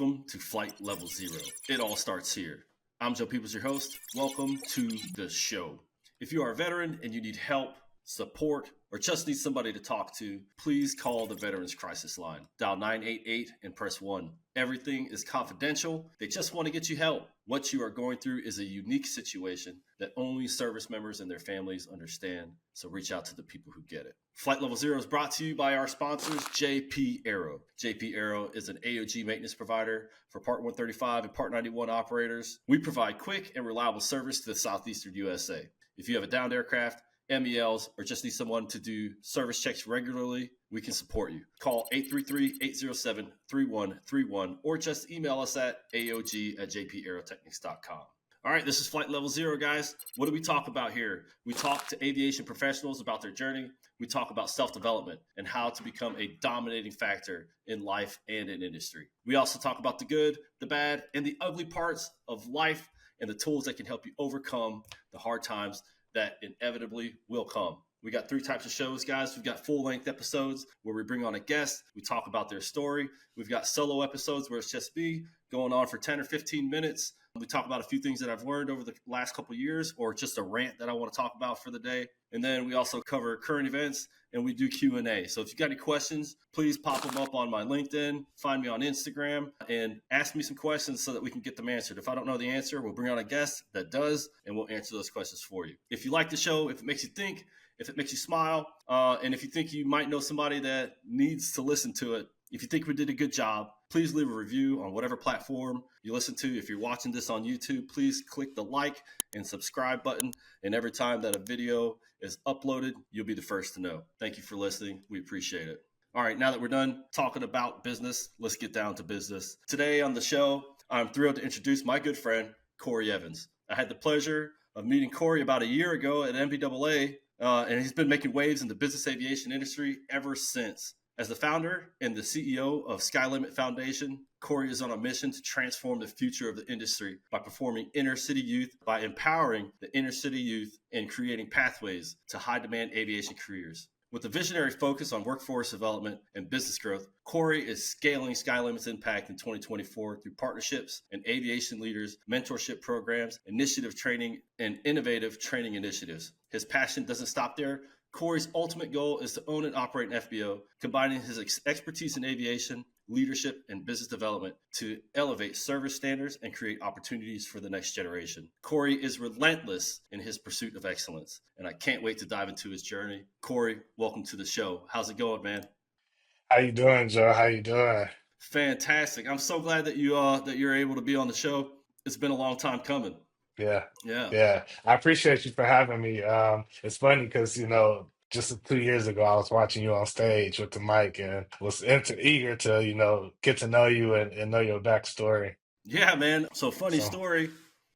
Welcome to Flight Level Zero. It all starts here. I'm Joe Peebles, your host. Welcome to the show. If you are a veteran and you need help, support, or just need somebody to talk to, please call the Veterans Crisis Line. Dial 988 and press 1. Everything is confidential. They just want to get you help. What you are going through is a unique situation that only service members and their families understand. So reach out to the people who get it. Flight Level Zero is brought to you by our sponsors, JP Aero. JP Aero is an AOG maintenance provider for Part 135 and Part 91 operators. We provide quick and reliable service to the southeastern USA. If you have a downed aircraft, MELs, or just need someone to do service checks regularly, we can support you. Call 833-807-3131 or just email us at aog@jpaerotechnics.com. All right, this is Flight Level Zero, guys. What do we talk about here? We talk to aviation professionals about their journey. We talk about self-development and how to become a dominating factor in life and in industry. We also talk about the good, the bad, and the ugly parts of life and the tools that can help you overcome the hard times that inevitably will come. We got 3 types of shows, guys. We've got full-length episodes where we bring on a guest. We talk about their story. We've got solo episodes where it's just me going on for 10 or 15 minutes. We talk about a few things that I've learned over the last couple of years or just a rant that I want to talk about for the day. And then we also cover current events and we do Q&A. So if you've got any questions, please pop them up on my LinkedIn, find me on Instagram, and ask me some questions so that we can get them answered. If I don't know the answer, we'll bring on a guest that does, and we'll answer those questions for you. If you like the show, if it makes you think, if it makes you smile, and if you think you might know somebody that needs to listen to it, if you think we did a good job, please leave a review on whatever platform you listen to. If you're watching this on YouTube, please click the like and subscribe button. And every time that a video is uploaded, you'll be the first to know. Thank you for listening. We appreciate it. All right, now that we're done talking about business, let's get down to business. Today on the show, I'm thrilled to introduce my good friend, Cory Evans. I had the pleasure of meeting Cory about a year ago at NBAA, and he's been making waves in the business aviation industry ever since. As the founder and the CEO of Skylimit Foundation, Cory is on a mission to transform the future of the industry by performing inner city youth, by empowering the inner city youth and creating pathways to high demand aviation careers. With a visionary focus on workforce development and business growth, Cory is scaling Skylimit's impact in 2024 through partnerships and aviation leaders, mentorship programs, initiative training, and innovative training initiatives. His passion doesn't stop there. Cory's ultimate goal is to own and operate an FBO, combining his expertise in aviation, leadership, and business development to elevate service standards and create opportunities for the next generation. Cory is relentless in his pursuit of excellence, and I can't wait to dive into his journey. Cory, welcome to the show. How's it going, man? How you doing, Joe? How you doing? Fantastic. I'm so glad that you're able to be on the show. It's been a long time coming. Yeah, Yeah. yeah. I appreciate you for having me. It's funny because, just 2 years ago, I was watching you on stage with the mic and was eager to, get to know you and know your backstory. Yeah, man. So funny So, story.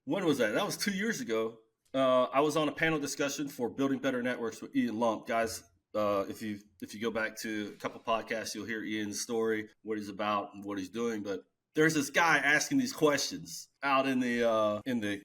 When was that? That was 2 years ago. I was on a panel discussion for Building Better Networks with Ian Lump. Guys, if you go back to a couple podcasts, you'll hear Ian's story, what he's about and what he's doing. But there's this guy asking these questions out in the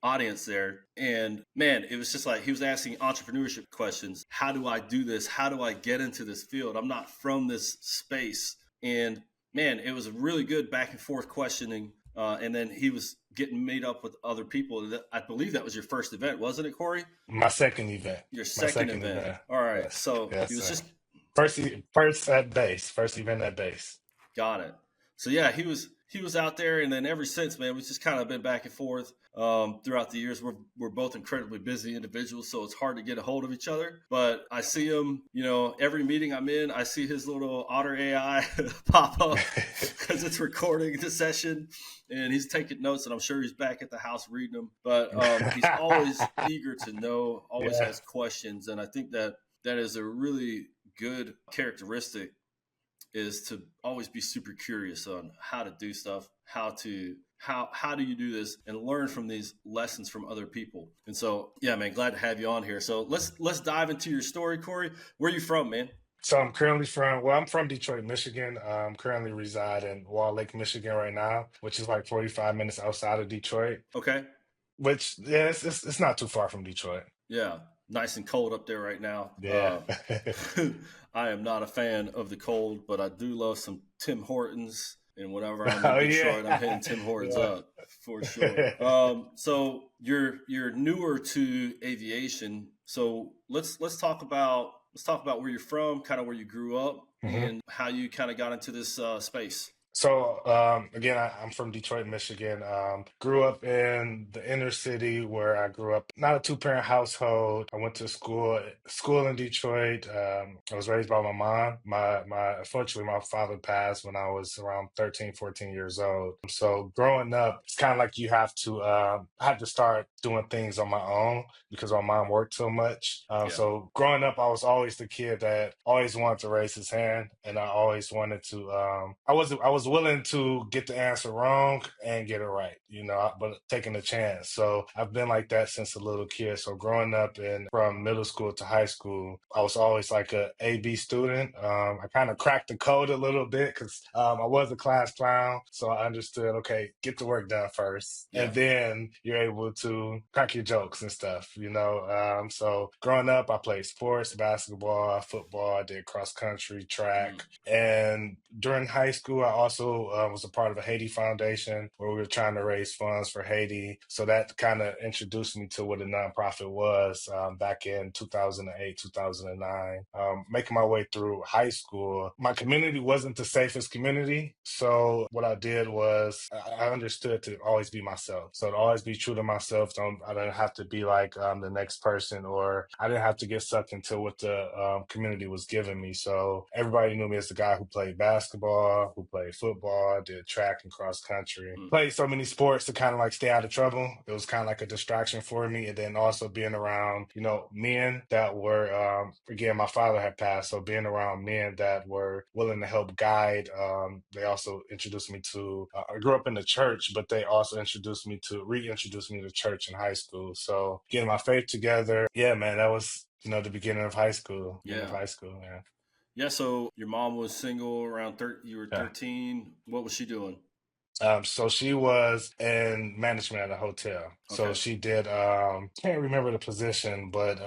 audience there. And man, it was just like he was asking entrepreneurship questions. How do I do this? How do I get into this field? I'm not from this space. And man, it was a really good back and forth questioning. And then he was getting made up with other people. I believe that was your first event, wasn't it, Cory? my second event. Your My second second event. event. All right. Yes, So yes, he was sir. just First at base. First event at base. got it. So yeah, he was out there, and then ever since, man, we've just kind of been back and forth throughout the years. We're both incredibly busy individuals, so it's hard to get a hold of each other. But I see him, every meeting I'm in, I see his little Otter AI pop up because it's recording the session, and he's taking notes, and I'm sure he's back at the house reading them. But he's always eager to know, always Yeah. has questions, and I think that is a really good characteristic, is to always be super curious on how to do stuff, how do you do this, and learn from these lessons from other people. And so, yeah, man, glad to have you on here. So let's dive into your story, Cory. Where are you from, man? So I'm from Detroit, Michigan. Currently reside in Wall Lake, Michigan right now, which is like 45 minutes outside of Detroit, Okay. which, yeah, it's not too far from Detroit. Yeah. Nice and cold up there right now. Yeah. I am not a fan of the cold, but I do love some Tim Hortons And whenever I'm in Oh yeah. Detroit, I'm hitting Tim Hortons Yeah. up for sure. So you're newer to aviation. So let's talk about where you're from, kind of where you grew up, Mhm. and how you kind of got into this space. So again, I'm from Detroit, Michigan. Grew up in the inner city where I grew up. Not a two-parent household. I went to school in Detroit. I was raised by my mom. My unfortunately my father passed when I was around 13, 14 years old. So growing up, it's kind of like you have to I had to start doing things on my own because my mom worked so much. Yeah, So growing up, I was always the kid that always wanted to raise his hand, and I always wanted to. I was willing to get the answer wrong and get it right, but taking a chance. So I've been like that since a little kid. So growing up and from middle school to high school, I was always like a AB student. I kind of cracked the code a little bit because I was a class clown, so I understood. Okay, get the work done first, yeah. and then you're able to crack your jokes and stuff. So growing up, I played sports, basketball, football. I did cross country, Mm, track, and during high school, I also was a part of a Haiti foundation where we were trying to raise funds for Haiti. So that kind of introduced me to what a nonprofit was back in 2008, 2009. Making my way through high school, my community wasn't the safest community. So what I did was I understood to always be myself. So to always be true to myself. I didn't have to be like the next person, or I didn't have to get sucked into what the community was giving me. So everybody knew me as the guy who played basketball, who played football, did track and cross country, mm. played so many sports to kind of like stay out of trouble. It was kind of like a distraction for me. And then also being around, men that were, again, my father had passed. So being around men that were willing to help guide, they also introduced me to, I grew up in the church, but they also reintroduced me to church in high school. So getting my faith together. Yeah, man, that was, the beginning of high school, Yeah, yeah. yeah. So your mom was single around you were Yeah. 13. What was she doing? So she was in management at a hotel. So Okay, she did, can't remember the position, but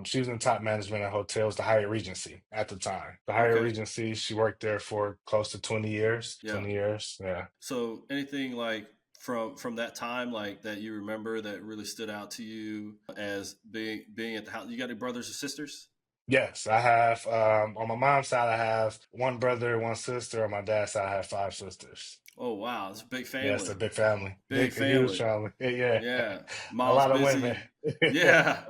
she was in top management at hotels, the Hyatt Regency at the time. The Hyatt okay, Regency, she worked there for close to 20 years. yeah. 20 years, yeah. So anything like from that time, like that you remember that really stood out to you as being at the house? You got any brothers or sisters? Yes, I have, on my mom's side, I have one brother, one sister. On my dad's side, I have five sisters. Oh wow, it's a big Yeah, it's family. a big family, Big a huge family. family. Yeah, Yeah. a Mom's lot of women. busy. Yeah.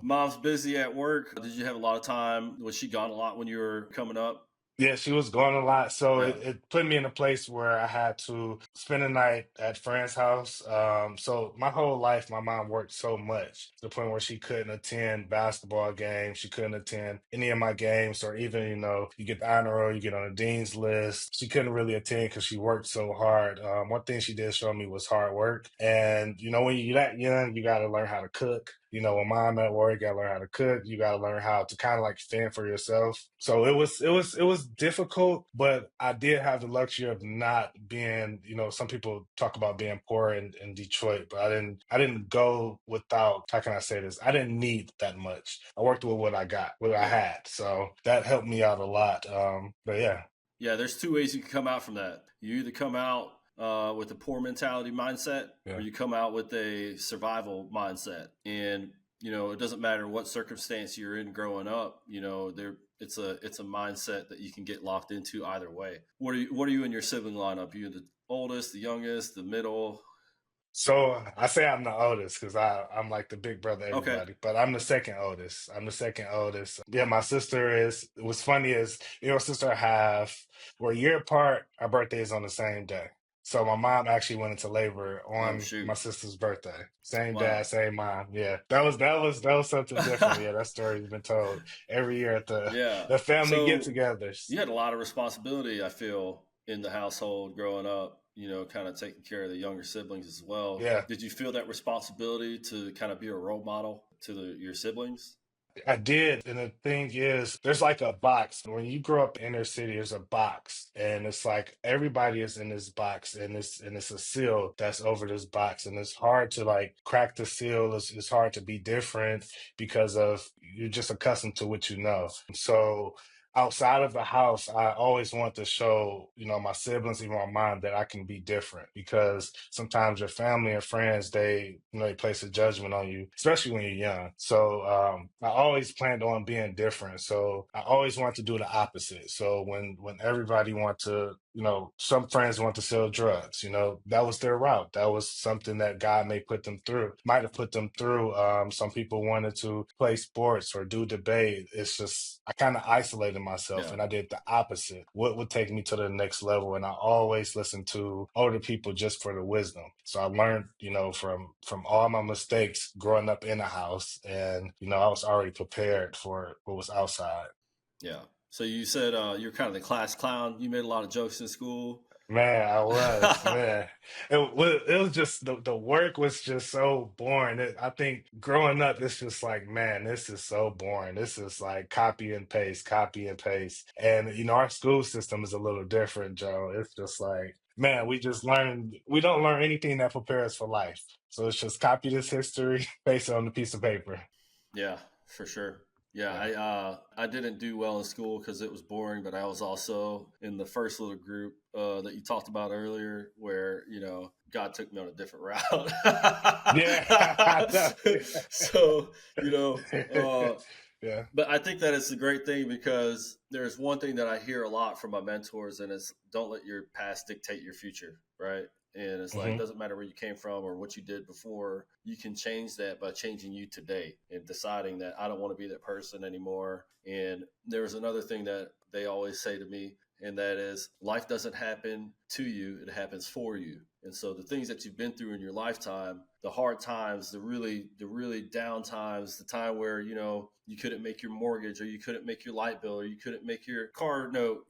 Mom's busy at work. Did you have a lot of time? Was she gone a lot when you were coming up? Yeah, she was gone a lot, so Yeah. it put me in a place where I had to spend a night at friend's house. So my whole life, my mom worked so much to the point where she couldn't attend basketball games, she couldn't attend any of my games, or even you get the honor roll, you get on the dean's list. She couldn't really attend because she worked so hard. One thing she did show me was hard work, and when you're that young, you got to learn how to cook. When mom at work, you gotta learn how to cook. You gotta learn how to kind of like fend for yourself. So it was difficult, but I did have the luxury of not being, some people talk about being poor in Detroit, but I didn't go without, how can I say this? I didn't need that much. I worked with what I got, what I Yeah. had. So that helped me out a lot. But yeah. Yeah, there's two ways you can come out from that. You either come out with a poor mentality mindset, or Yeah. you come out with a survival mindset. And it doesn't matter what circumstance you're in growing up. It's a mindset that you can get locked into either way. What are you in your sibling lineup? You the oldest, the youngest, the middle? So I say I'm the oldest because I'm like the big brother of Okay, everybody, but I'm the second oldest. I'm the second oldest. Yeah, my sister is. What's funny is sister I have, we're a year apart. Our birthday is on the same day. So my mom actually went into labor oh on my shoot, sister's birthday. Same dad, wow. same mom. Yeah, that was something different. Yeah, that story's been told every year at the Yeah. the family So get-togethers. you had a lot of responsibility, I feel, in the household growing up, kind of taking care of the younger siblings as well. Yeah. Did you feel that responsibility to kind of be a role model to your siblings? I did. And the thing is, there's like a box. When you grow up inner city, there's a box. And it's like everybody is in this box and it's a seal that's over this box. And it's hard to like crack the seal. It's hard to be different because of you're just accustomed to what you know. So outside of the house, I always want to show, my siblings, even my mom, that I can be different because sometimes your family and friends, they place a judgment on you, especially when you're young. So I always planned on being different. So I always want to do the opposite. So when everybody want to, some friends want to sell drugs, that was their route. That was something that God might have put them through. Some people wanted to play sports or do debate. It's just, I kind of isolated myself Yeah. and I did the opposite. What would take me to the next level? And I always listen to older people just for the wisdom. So I learned, from all my mistakes growing up in a house, and I was already prepared for what was outside. Yeah. So you said you're kind of the class clown. You made a lot of jokes in school. Man, I was, man. It was just the work was just so boring. I think growing up, it's just like, man, this is so boring. This is like copy and paste, copy and paste. And our school system is a little different, Joe. It's just like, man, we don't learn anything that prepares for life. So it's just copy this history, paste it on a piece of paper. Yeah, for sure. Yeah, Yeah. I didn't do well in school because it was boring, but I was also in the first little group that you talked about earlier, where God took me on a different route. Yeah. So you know, uh, Yeah. but I think that it's a great thing because there's one thing that I hear a lot from my mentors, and it's don't let your past dictate your future, right? And it's like, it Hmm. doesn't matter where you came from or what you did before. You can change that by changing you today and deciding that I don't want to be that person anymore. And there's another thing that they always say to me, and that is life doesn't happen to you, it happens for you. And so the things that you've been through in your lifetime, the hard times, the really down times, the time where you couldn't make your mortgage, or you couldn't make your light bill, or you couldn't make your car note,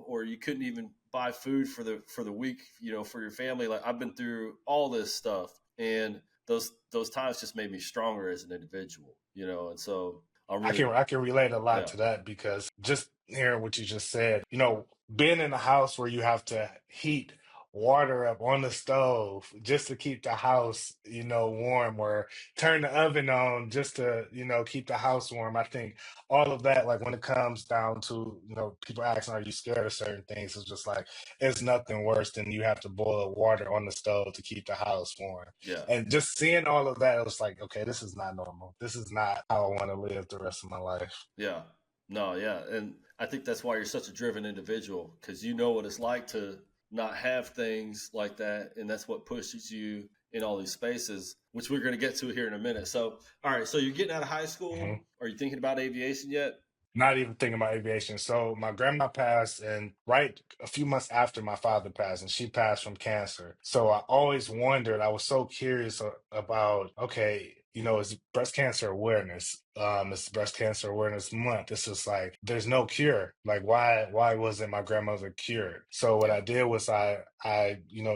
or you couldn't even buy food for the week, for your family. Like, I've been through all this stuff, and those times just made me stronger as an individual, and so I'm I really. can relate a lot Yeah. to that because just hearing what you just said, being in a house where you have to heat water up on the stove just to keep the house, warm, or turn the oven on just to, keep the house warm. I think all of that, like when it comes down to, people asking, are you scared of certain things? It's just like, it's nothing worse than you have to boil water on the stove to keep the house warm. Yeah. And just seeing all of that, it was like, okay, this is not normal. This is not how I want to live the rest of my life. Yeah. No, yeah. And I think that's why you're such a driven individual, because you know what it's like to not have things like that. And that's what pushes you in all these spaces, which we're going to get to here in a minute. So, all right. So you're getting out of high school. Mhm. Are you thinking about aviation yet? Not even thinking about aviation. So my grandma passed, and right a few months after my father passed, and she passed from cancer. So I always wondered, I was so curious about, okay, it's breast cancer awareness. It's breast cancer awareness month. It's just like there's no cure. Like why wasn't my grandmother cured? So what I Yeah. did was I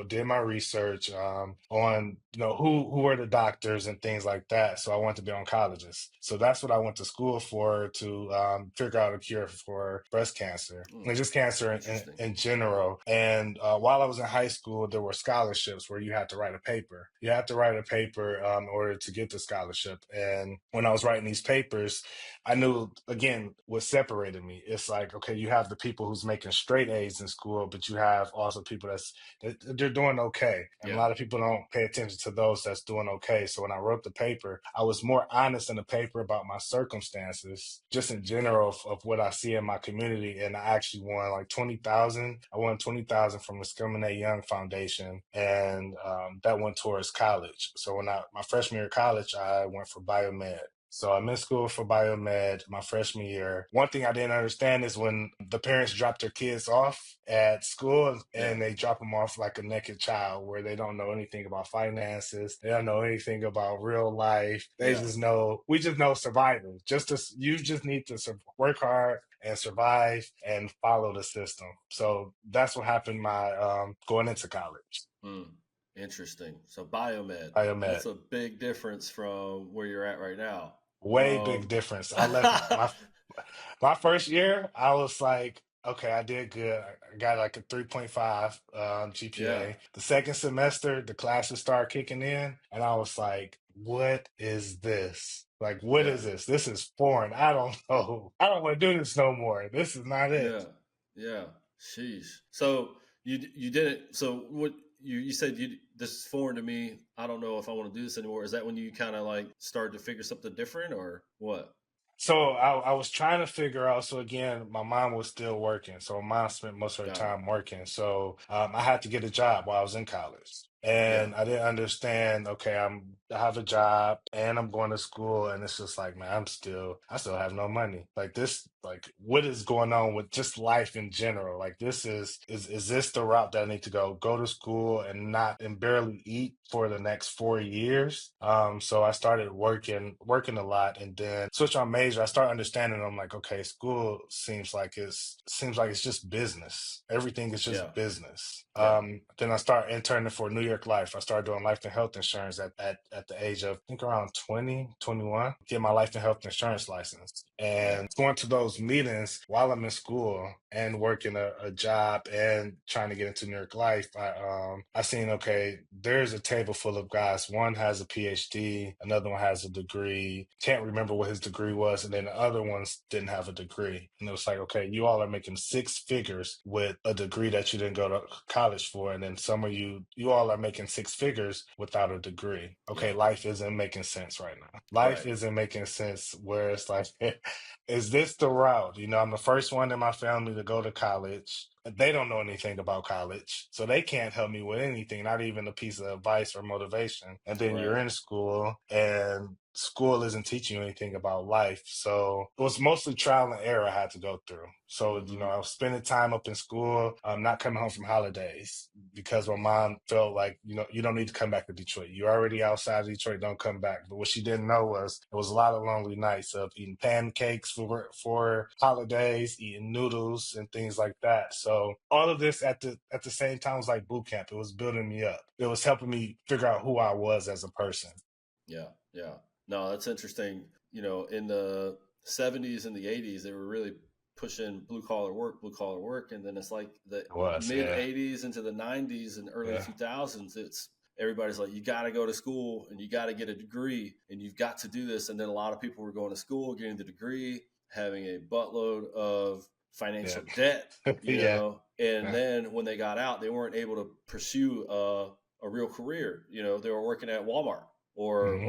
did my research on who were the doctors and things like that. So I wanted to be oncologist. So that's what I went to school for, to figure out a cure for breast cancer Mm, and just cancer interesting. in general. And while I was in high school, there were scholarships where you had to write a paper. You had to write a paper in order to get the scholarship. And when I was writing these papers, I knew, again, what separated me. It's like, okay, you have the people who's making straight A's in school, but you have also people they're doing okay. And a Yeah. lot of people don't pay attention to those that's doing okay. So when I wrote the paper, I was more honest in the paper about my circumstances, just in general of what I see in my community. And I actually won like 20,000. I won 20,000 from the Discriminate Young Foundation, and that went towards college. So my freshman year of college, I went for biomed. So I'm in school for biomed my freshman year. One thing I didn't understand is when the parents drop their kids off at school Yeah. and they drop them off like a naked child, where they don't know anything about finances. They don't know anything about real life. They Yeah. just know, we just know survival. You just need to work hard and survive and follow the system. So that's what happened my going into college. Mm, interesting. So biomed, Biomed. that's a big difference from where you're at right now. Way big difference. I left my first year, I was like, okay, I did good. I got like a 3.5 Yeah. GPA. The second semester, the classes started kicking in, and I was like, what is this? Like, what Yeah. is this? This is foreign. I don't know. I don't want to do this no more. This is not it. Yeah. Yeah. Sheesh. So you did it. So what you said you this is foreign to me. I don't know if I want to do this anymore. Is that when you kind of like started to figure something different or what? So I was trying to figure out. So again, my mom was still working. So my mom spent most of her Got it. time working. So I had to get a job while I was in college. Yeah. And I didn't understand, okay, I have a job and I'm going to school. And it's just like, man, I still have no money. Like this, like what is going on with just life in general? Like is this the route that I need to go to school and not and barely eat for the next 4 years? So I started working a lot and then switch my major. I started understanding. I'm like, okay, school seems like it's just business. Everything is just Yeah. business. Yeah. Then I started interning for New York Life. I started doing life and health insurance at the age of, I think around 20, 21. Get my life and health insurance license. Yeah. And going to those meetings while I'm in school and working a job and trying to get into New York Life, I seen, okay, there's a table full of guys. One has a PhD, another one has a degree. Can't remember what his degree was, and then the other ones didn't have a degree. And it was like, okay, you all are making six figures with a degree that you didn't go to college for, and then some of you all are making six figures without a degree. Okay, Yeah. life isn't making sense right now. Life Right. isn't making sense where it's like, is this the route? You know, I'm the first one in my family to go to college. They don't know anything about college, so they can't help me with anything, not even a piece of advice or motivation. And then you're Right. in school, and school isn't teaching you anything about life. So it was mostly trial and error I had to go through. So, you know, Hmm. I was spending time up in school, not coming home from holidays because my mom felt like, you know, you don't need to come back to Detroit. You're already outside of Detroit, don't come back. But what she didn't know was it was a lot of lonely nights of eating pancakes for holidays, eating noodles and things like that. So all of this at the same time was like boot camp. It was building me up. It was helping me figure out who I was as a person. Yeah. Yeah. No, that's interesting. In the 70s and the 80s, they were really pushing blue collar work. And then it's like the It was, mid yeah. 80s into the 90s and early Yeah. 2000s, it's everybody's like, you got to go to school and you got to get a degree and you've got to do this. And then a lot of people were going to school, getting the degree, having a buttload of Yeah. financial debt, Yeah. and Yeah. then when they got out, they weren't able to pursue a real career. They were working at Walmart or Hmm.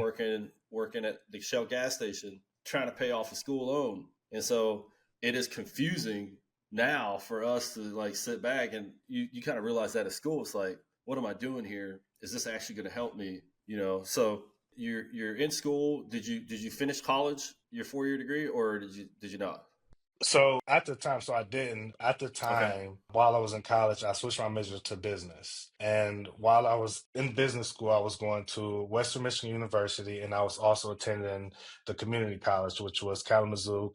working at the Shell gas station trying to pay off a school loan. And so it is confusing now for us to like sit back and you kind of realize that at school it's like, what am I doing here? Is this actually going to help me? So you're in school. Did you finish college, your 4 year degree, or did you not? So at the time, so I didn't. At the Okay, time, while I was in college, I switched my major to business. And while I was in business school, I was going to Western Michigan University, and I was also attending the community college, which was Kalamazoo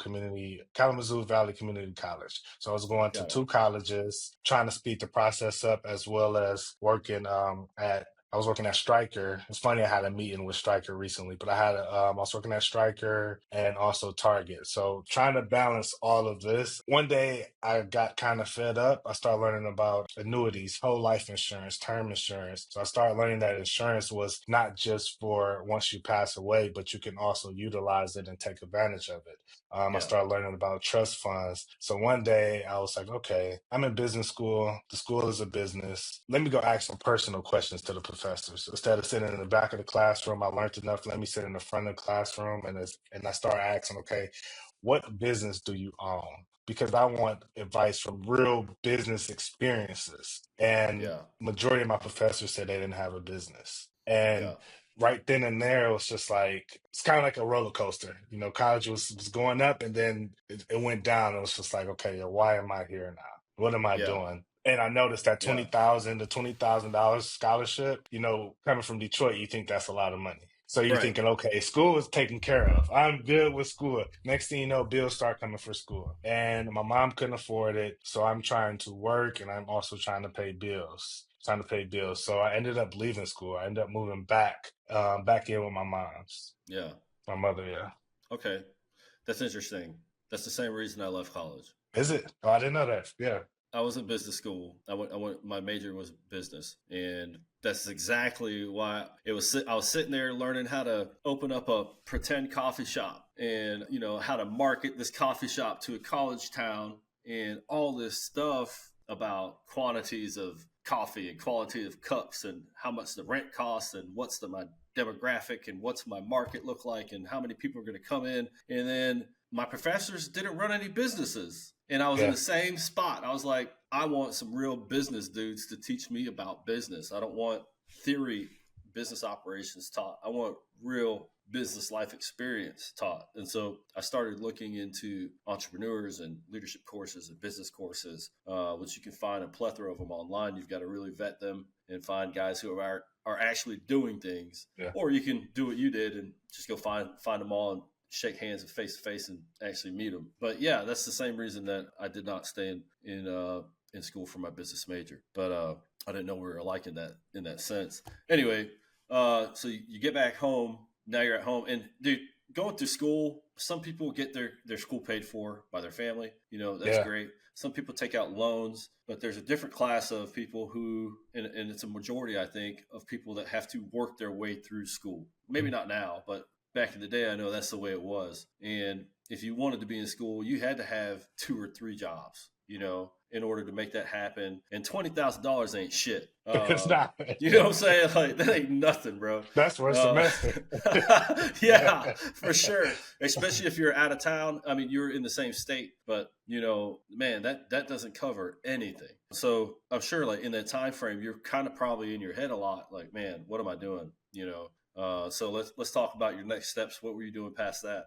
Valley Community College. So I was going to got it. two colleges, trying to speed the process up, as well as working at I was working at Stryker. It's funny, I had a meeting with Stryker recently, but I was working at Stryker and also Target. So trying to balance all of this. One day I got kind of fed up. I started learning about annuities, whole life insurance, term insurance. So I started learning that insurance was not just for once you pass away, but you can also utilize it and take advantage of it. I Yeah, started learning about trust funds. So one day I was like, okay, I'm in business school. The school is a business. Let me go ask some personal questions to the professors. Instead of sitting in the back of the classroom, I learned enough. Let me sit in the front of the classroom and I start asking, okay, what business do you own? Because I want advice from real business experiences. And yeah, majority of my professors said they didn't have a business. yeah, And right then and there, it was just like it's kind of like a roller coaster. You know, college was going up and then it went down. It was just like, okay, why am I here now? What am I yeah, doing? And I noticed that yeah, $20,000 scholarship, you know, coming from Detroit, you think that's a lot of money. So you're right. thinking, okay, school is taken care of. I'm good with school. Next thing you know, bills start coming for school. And my mom couldn't afford it. So I'm trying to work and I'm also trying to pay bills. Trying to pay bills. So I ended up leaving school. I ended up moving back in with Yeah. my mother, yeah. Okay, that's interesting. That's the same reason I left college. Is it? Oh, I didn't know that. Yeah. I was in business school. I went. My major was business, and that's exactly why it was. I was sitting there learning how to open up a pretend coffee shop, and how to market this coffee shop to a college town, and all this stuff about quantities of coffee and quality of cups and how much the rent costs and what's my demographic and what's my market look like and how many people are going to come in. And then my professors didn't run any businesses. And I was in Yeah. the same spot. I was like, I want some real business dudes to teach me about business. I don't want theory business operations taught. I want real business life experience taught. And so I started looking into entrepreneurs and leadership courses and business courses, which you can find a plethora of them online. You've got to really vet them and find guys who are actually doing things. Yeah. Or you can do what you did and just go find them all and shake hands and face to face and actually meet them. But yeah, that's the same reason that I did not stay in school for my business major. But I didn't know we were alike in that sense. Anyway, so you get back home. Now you're at home, and dude, going through school, some people get their school paid for by their family. That's Yeah. great. Some people take out loans, but there's a different class of people who, and it's a majority, I think, of people that have to work their way through school. Maybe not now, but back in the day, I know that's the way it was. And if you wanted to be in school, you had to have 2 or 3 jobs, in order to make that happen. And $20,000 ain't shit. It's not. You know what I'm saying? Like, that ain't nothing, bro. That's for a semester. Yeah, for sure. Especially if you're out of town. I mean, you're in the same state, but man, that doesn't cover anything. So I'm sure, like in that time frame, you're kind of probably in your head a lot. Like, man, what am I doing? So let's talk about your next steps. What were you doing past that?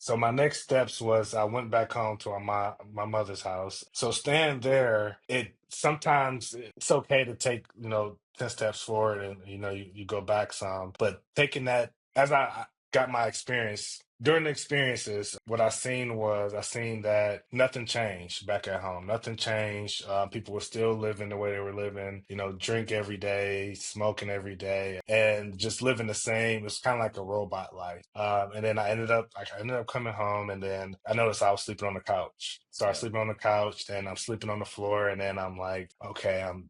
So my next steps was I went back home to my mother's house. So staying there, it sometimes it's okay to take, 10 steps forward and you go back some. But taking that as I got my experience during the experiences, what I seen that nothing changed back at home. Nothing changed. People were still living the way they were living, drink every day, smoking every day, and just living the same. It's kind of like a robot life. And then I ended up coming home, and then I noticed I was sleeping on the couch. So I was Yeah. sleeping on the couch, then I'm sleeping on the floor, and then I'm like, okay, I'm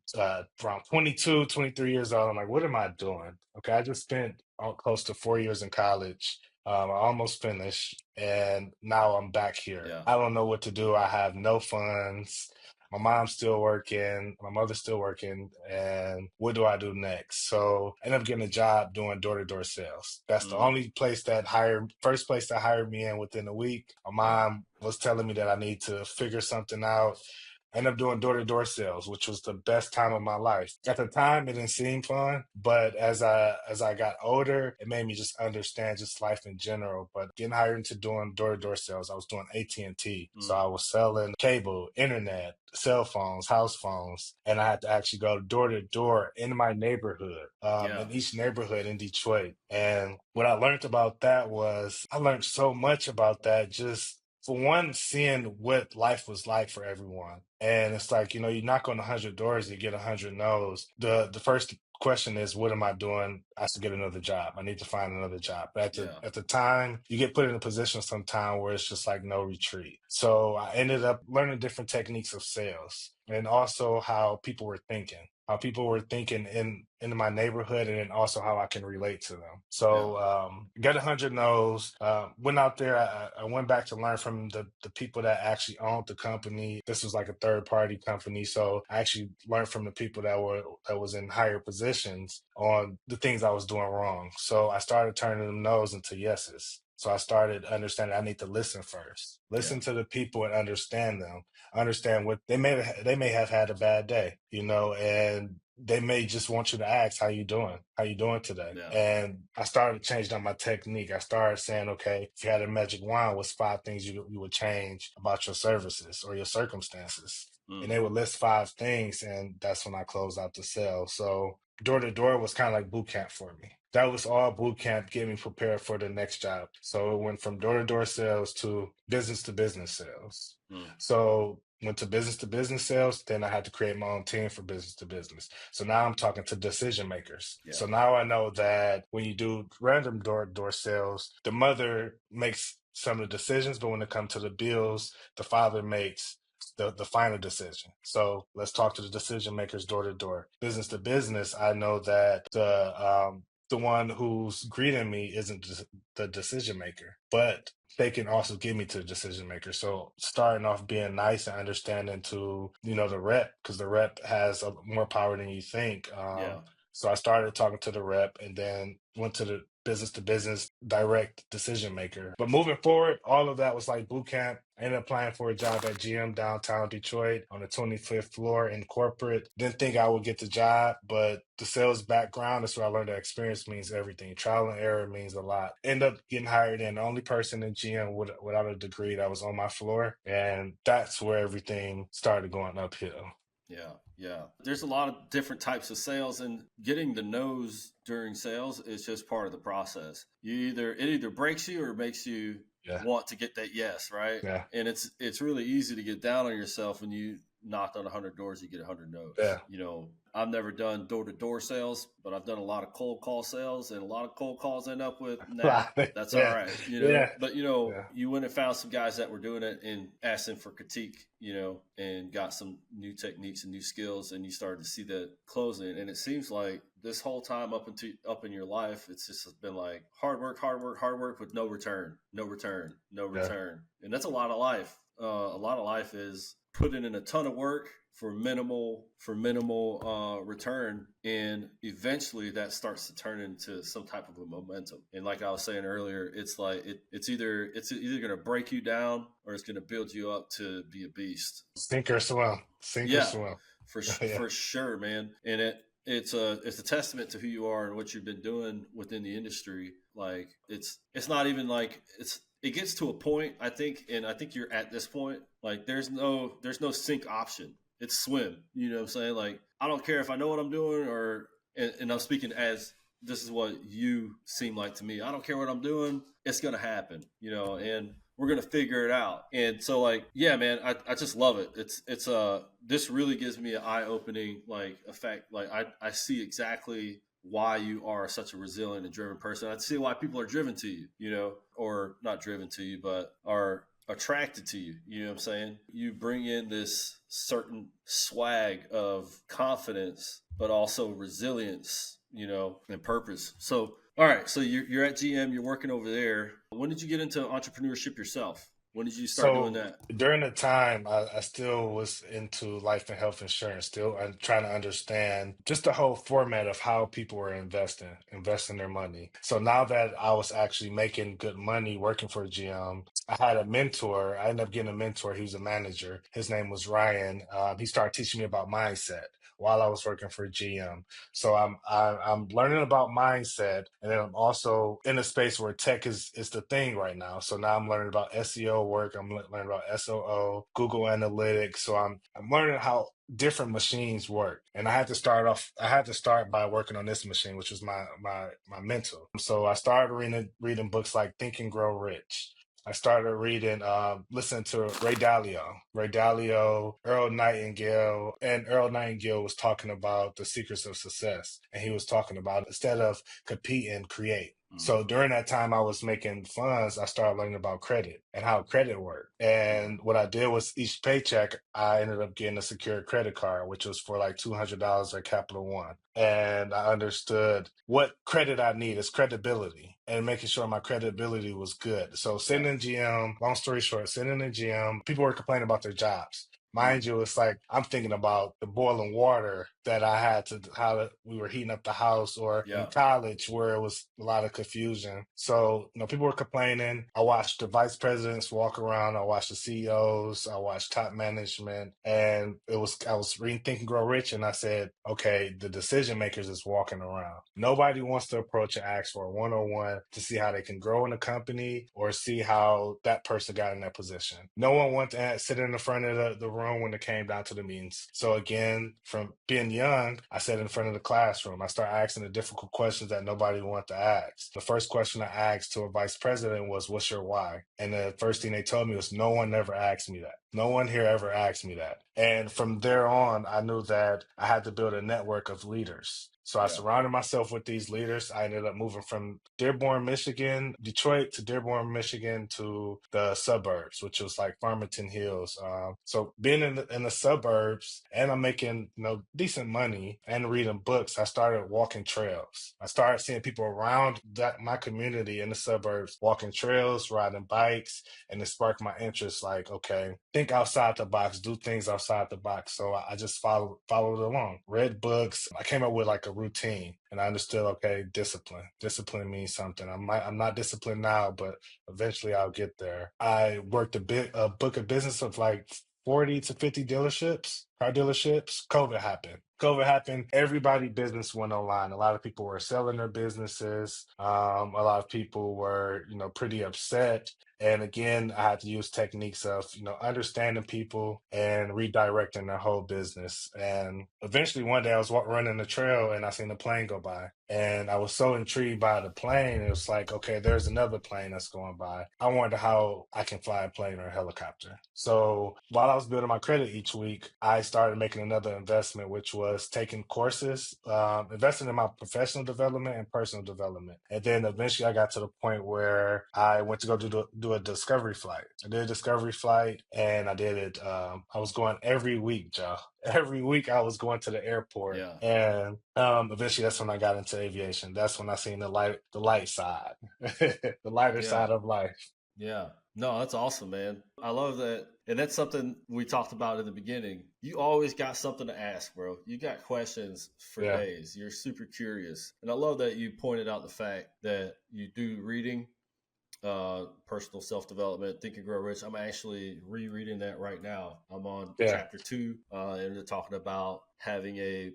around 22, 23 years old. I'm like, what am I doing? Okay, I just spent close to 4 years in college. I almost finished, and now I'm back here. Yeah. I don't know what to do. I have no funds. My mom's still working. My mother's still working. And what do I do next? So I ended up getting a job doing door-to-door sales. That's the Mm-hmm. only first place that hired me in within a week. My Yeah. mom was telling me that I need to figure something out. I ended up doing door-to-door sales, which was the best time of my life. At the time, it didn't seem fun, but as I got older, it made me just understand just life in general. But getting hired into doing door-to-door sales, I was doing AT&T, so Mm. I was selling cable, internet, cell phones, house phones, and I had to actually go door to door in my neighborhood, Yeah. in each neighborhood in Detroit. And what I learned about that was I learned so much about that just for one, seeing what life was like for everyone. And it's like, you knock on 100 doors, you get 100 no's. The first question is, what am I doing? I have to get another job. I need to find another job. But at the Yeah. at the time, you get put in a position sometime where it's just like no retreat. So I ended up learning different techniques of sales and also how people were thinking. How people were thinking in my neighborhood, and then also how I can relate to them. Yeah. So got 100 no's. Went out there. I went back to learn from the people that actually owned the company. This was like a third party company, so I actually learned from the people that was in higher positions on the things I was doing wrong. So I started turning them no's into yeses. So I started understanding I need to listen first. Yeah. Listen to the people and understand them. Understand what they may have had a bad day, and they may just want you to ask, how you doing? How you doing today? Yeah. And I started changing up my technique. I started saying, okay, if you had a magic wand, what's 5 things you would change about your services or your circumstances? And Mm. they would list 5 things, and that's when I closed out the sale. So door to door was kind of like boot camp for me. That was all boot camp, getting me prepared for the next job. So it went from door to door sales to business sales. Mm. So went to business sales, then I had to create my own team for business to business. So now I'm talking to decision makers. Yeah. So now I know that when you do random door to door sales, the mother makes some of the decisions, but when it comes to the bills, the father makes the final decision. So let's talk to the decision makers door to door. Business to business, I know that the one who's greeting me isn't the decision maker, but they can also get me to the decision maker. So starting off being nice and understanding to, the rep, because the rep has more power than you think. Yeah. So I started talking to the rep and then went to business direct decision maker. But moving forward, all of that was like boot camp. I ended up applying for a job at GM downtown Detroit on the 25th floor in corporate. Didn't think I would get the job, but the sales background is where I learned that experience means everything. Trial and error means a lot. End up getting hired in, the only person in GM without a degree that was on my floor. And that's where everything started going uphill. Yeah, yeah. There's a lot of different types of sales, and getting the no's during sales is just part of the process. It either breaks you or makes you Yeah. want to get that yes, right? Yeah. And it's really easy to get down on yourself when you knocked on 100 doors, you get 100 no's. Yeah. I've never done door to door sales, but I've done a lot of cold call sales, and a lot of cold calls end up with, nah, that's all Yeah. right. Yeah. But Yeah. you went and found some guys that were doing it and asked them for critique, and got some new techniques and new skills, and you started to see that closing. And it seems like this whole time up in your life, it's just been like hard work, hard work, hard work with no return, no return, no Yeah. return. And that's a lot of life. A lot of life is putting in a ton of work for minimal return, and eventually that starts to turn into some type of a momentum. And like I was saying earlier, it's like it's either going to break you down or it's going to build you up to be a beast. Sink or swim. Sink or Yeah, swim. Yeah. for sure, man. And it's a testament to who you are and what you've been doing within the industry. Like it's not even like it gets to a point, I think, and I think you're at this point. Like there's no sink option. It's swim. You know what I'm saying? Like I don't care if I know what I'm doing and I'm speaking as this is what you seem like to me. I don't care what I'm doing. It's gonna happen. And we're gonna figure it out. And so like, yeah, man, I just love it. It's this really gives me an eye opening like effect. Like I see exactly why you are such a resilient and driven person. I see why people are driven to you, or not driven to you, but are attracted to you. You know what I'm saying? You bring in this certain swag of confidence, but also resilience, and purpose. So, all right. So you're at GM, you're working over there. When did you get into entrepreneurship yourself? When did you start doing So that? during the time, I still was into life and health insurance, still and trying to understand just the whole format of how people were investing their money. So now that I was actually making good money working for GM, I had a mentor. I ended up getting a mentor. He was a manager. His name was Ryan. He started teaching me about mindset while I was working for GM. So I'm learning about mindset, and then I'm also in a space where tech is the thing right now. So now I'm learning about SEO work. I'm learning about SOO, Google Analytics. So I'm learning how different machines work. And I had to start by working on this machine, which was my mentor. So I started reading books like Think and Grow Rich. I started reading, listening to Ray Dalio. Ray Dalio, Earl Nightingale, and Earl Nightingale was talking about the secrets of success. And he was talking about instead of compete and create. So during that time I was making funds, I started learning about credit and how credit worked. And what I did was each paycheck, I ended up getting a secured credit card, which was for like $200 at Capital One. And I understood what credit I need is credibility and making sure my credibility was good. So sitting Yeah. in GM, long story short, sitting in GM, people were complaining about their jobs. Mind Mm. you, it's like I'm thinking about the boiling water that I had to how we were heating up the house, or in Yeah. college where it was a lot of confusion. So, people were complaining. I watched the vice presidents walk around. I watched the CEOs. I watched top management, and I was reading Think and Grow Rich, and I said, okay, the decision makers is walking around. Nobody wants to approach and ask for a one-on-one to see how they can grow in a company or see how that person got in that position. No one wants to sit in the front of the room when it came down to the meetings. So again, from being young, I sat in front of the classroom. I started asking the difficult questions that nobody wanted to ask. The first question I asked to a vice president was, what's your why? And the first thing they told me was, no one ever asked me that. No one here ever asked me that. And from there on, I knew that I had to build a network of leaders. So I Yeah. surrounded myself with these leaders. I ended up moving from Dearborn, Michigan, Detroit to Dearborn, Michigan to the suburbs, which was like Farmington Hills. So being in the suburbs, and I'm making decent money and reading books, I started walking trails. I started seeing people around my community in the suburbs walking trails, riding bikes, and it sparked my interest. Like, okay, think outside the box, do things outside the box. So I just followed along, read books. I came up with like a routine, and I understood, okay, discipline means something. I'm not disciplined now, but eventually I'll get there. I worked a book of business of like 40 to 50 dealerships, car dealerships. COVID happened. Everybody business went online. A lot of people were selling their businesses. A lot of people were, pretty upset. And again, I had to use techniques of, understanding people and redirecting their whole business. And eventually one day I was running the trail and I seen a plane go by. And I was so intrigued by the plane. It was like, okay, there's another plane that's going by. I wonder how I can fly a plane or a helicopter. So while I was building my credit each week, I started making another investment, which was taking courses, investing in my professional development and personal development. And then eventually I got to the point where I went to go do a discovery flight. I did a discovery flight and I did it. I was going every week, Joe. Every week I was going to the airport. Yeah. And eventually that's when I got into aviation. That's when I seen the light side, the lighter Yeah. side of life. Yeah. No, that's awesome, man. I love that. And that's something we talked about in the beginning. You always got something to ask, bro. You got questions for Yeah. days. You're super curious. And I love that you pointed out the fact that you do reading, personal self development, Think and Grow Rich. I'm actually rereading that right now. I'm on Yeah. chapter 2, and they're talking about having a